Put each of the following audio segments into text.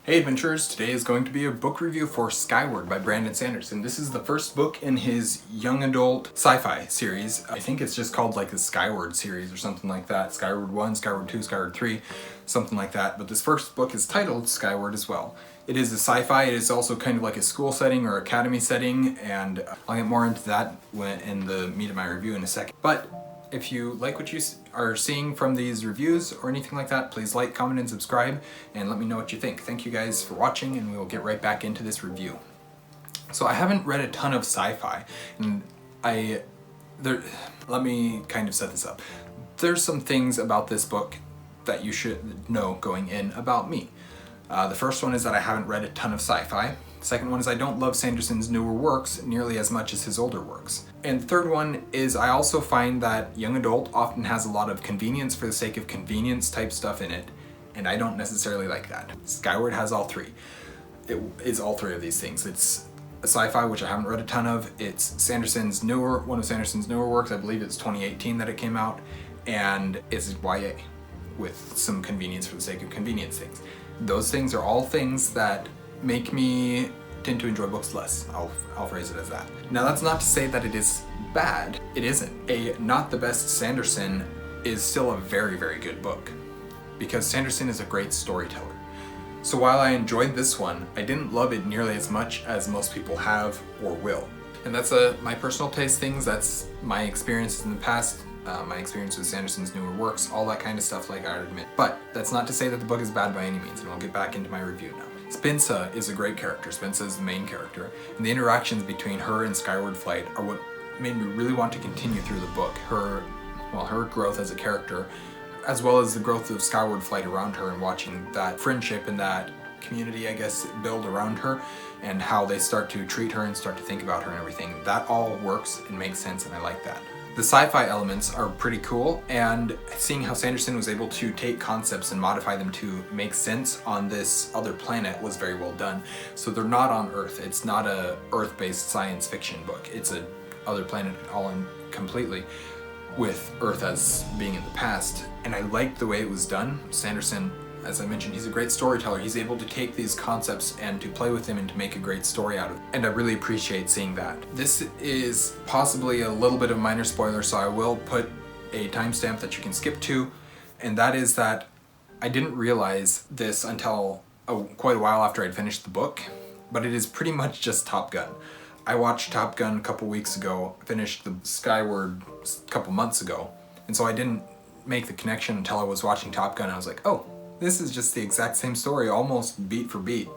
Hey adventurers, today is going to be a book review for Skyward by Brandon Sanderson. This is the first book in his young adult sci-fi series. I think it's just called like the Skyward series or something like that. Skyward 1, Skyward 2, Skyward 3, something like that. But this first book is titled Skyward as well. It is a sci-fi, it is also kind of like a school setting or academy setting, and I'll get more into that in the meat of my review in a second. But if you like what you are seeing from these reviews or anything like that, please like, comment, and subscribe, and let me know what you think. Thank you guys for watching, and we will get right back into this review. So I haven't read a ton of sci-fi, and let me kind of set this up. There's some things about this book that you should know going in about me. The first one is that I haven't read a ton of sci-fi. The second one is I don't love Sanderson's newer works nearly as much as his older works. And the third one is I also find that young adult often has a lot of convenience for the sake of convenience type stuff in it, and I don't necessarily like that. Skyward has all three. It is all three of these things. It's a sci-fi, which I haven't read a ton of. It's one of Sanderson's newer works. I believe it's 2018 that it came out, and it's YA with some convenience for the sake of convenience things. Those things are all things that make me tend to enjoy books less. I'll phrase it as that. Now that's not to say that it is bad. It isn't. A not the best Sanderson is still a very, very good book because Sanderson is a great storyteller. So while I enjoyed this one, I didn't love it nearly as much as most people have or will. And that's my personal taste things. That's my experiences in the past, my experience with Sanderson's newer works, all that kind of stuff, like I would admit. But that's not to say that the book is bad by any means, and I'll get back into my review now. Spinsa is a great character. Spinsa is the main character, and the interactions between her and Skyward Flight are what made me really want to continue through the book. Her growth as a character, as well as the growth of Skyward Flight around her, and watching that friendship and that community, I guess, build around her, and how they start to treat her and start to think about her and everything. That all works and makes sense, and I like that. The sci-fi elements are pretty cool, and seeing how Sanderson was able to take concepts and modify them to make sense on this other planet was very well done. So they're not on Earth. It's not a Earth-based science fiction book. It's a other planet all in completely, with Earth as being in the past. And I liked the way it was done. Sanderson, as I mentioned, he's a great storyteller. He's able to take these concepts and to play with them and to make a great story out of it. And I really appreciate seeing that. This is possibly a little bit of a minor spoiler, so I will put a timestamp that you can skip to. And that is that I didn't realize this until quite a while after I'd finished the book, but it is pretty much just Top Gun. I watched Top Gun a couple weeks ago, finished the Skyward a couple months ago, and so I didn't make the connection until I was watching Top Gun. I was like, oh, this is just the exact same story, almost beat for beat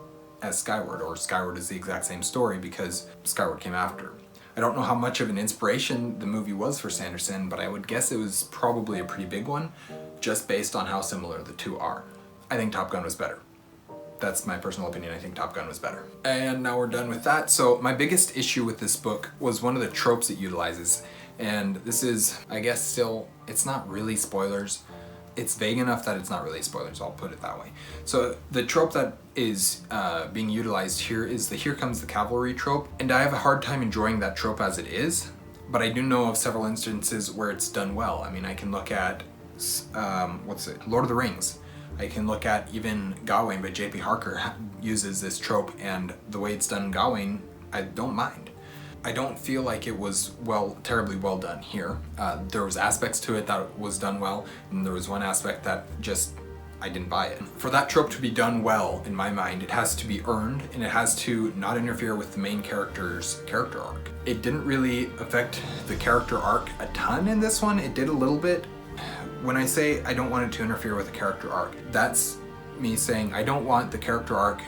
as Skyward, or Skyward is the exact same story because Skyward came after. I don't know how much of an inspiration the movie was for Sanderson, but I would guess it was probably a pretty big one, just based on how similar the two are. I think Top Gun was better. That's my personal opinion. I think Top Gun was better. And now we're done with that. So my biggest issue with this book was one of the tropes it utilizes. And this is, I guess, still, it's not really spoilers. It's vague enough that it's not really spoilers, I'll put it that way. So the trope that is being utilized here is the "here comes the cavalry" trope, and I have a hard time enjoying that trope as it is, but I do know of several instances where it's done well. I mean, I can look at, Lord of the Rings. I can look at even Gawain by J.P. Harker uses this trope, and the way it's done in Gawain, I don't mind. I don't feel like it was terribly well done here. There was aspects to it that was done well, and there was one aspect that just, I didn't buy it. For that trope to be done well, in my mind, it has to be earned, and it has to not interfere with the main character's character arc. It didn't really affect the character arc a ton in this one. It did a little bit. When I say I don't want it to interfere with the character arc, that's me saying I don't want the character arc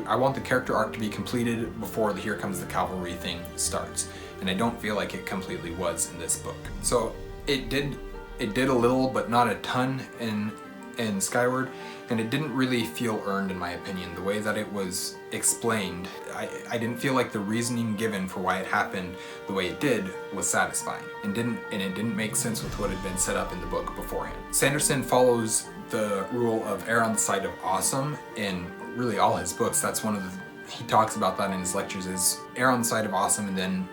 I want the character arc to be completed before the "here comes the cavalry" thing starts, and I don't feel like it completely was in this book. So it did a little, but not a ton in Skyward, and it didn't really feel earned in my opinion. The way that it was explained, I didn't feel like the reasoning given for why it happened the way it did was satisfying, and it didn't make sense with what had been set up in the book beforehand. Sanderson follows the rule of err on the side of awesome in really all his books. That's he talks about that in his lectures, is err on the side of awesome and then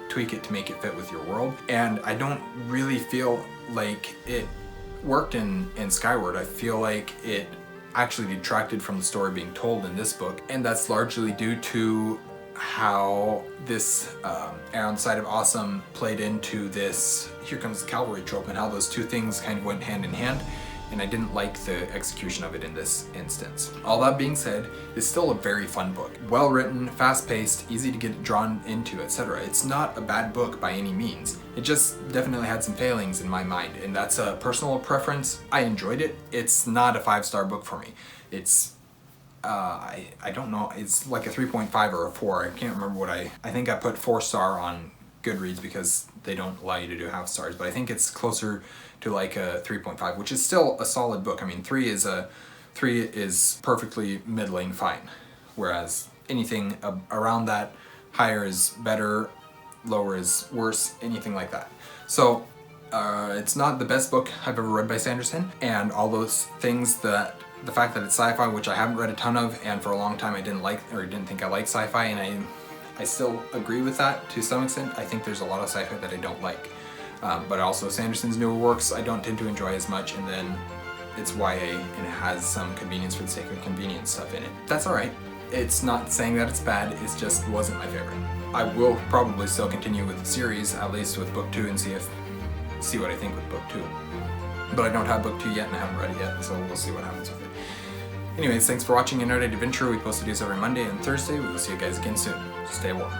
tweak it to make it fit with your world. And I don't really feel like it worked in Skyward. I feel like it actually detracted from the story being told in this book, and that's largely due to how this err on the side of awesome played into this here comes the cavalry trope, and how those two things kind of went hand in hand, and I didn't like the execution of it in this instance. All that being said, it's still a very fun book. Well written, fast paced, easy to get drawn into, etc. It's not a bad book by any means. It just definitely had some failings in my mind, and that's a personal preference. I enjoyed it. It's not a 5-star book for me. It's I don't know, it's like a 3.5 or a 4. I can't remember what I think I put 4-star on Goodreads because they don't allow you to do half stars, but I think it's closer to like a 3.5, which is still a solid book. I mean, 3 is perfectly middling fine, whereas anything around that, higher is better, lower is worse, anything like that. So it's not the best book I've ever read by Sanderson, and all those things, that the fact that it's sci-fi, which I haven't read a ton of, and for a long time I didn't think I liked sci-fi, and I still agree with that to some extent. I think there's a lot of sci-fi that I don't like. But also Sanderson's newer works I don't tend to enjoy as much, and then it's YA and it has some convenience for the sake of convenience stuff in it. That's alright. It's not saying that it's bad, it just wasn't my favorite. I will probably still continue with the series, at least with book 2, and see what I think with book 2. But I don't have book 2 yet and I haven't read it yet, so we'll see what happens with it. Anyways, thanks for watching Erudite Adventure. We post videos every Monday and Thursday. We will see you guys again soon. Stay warm.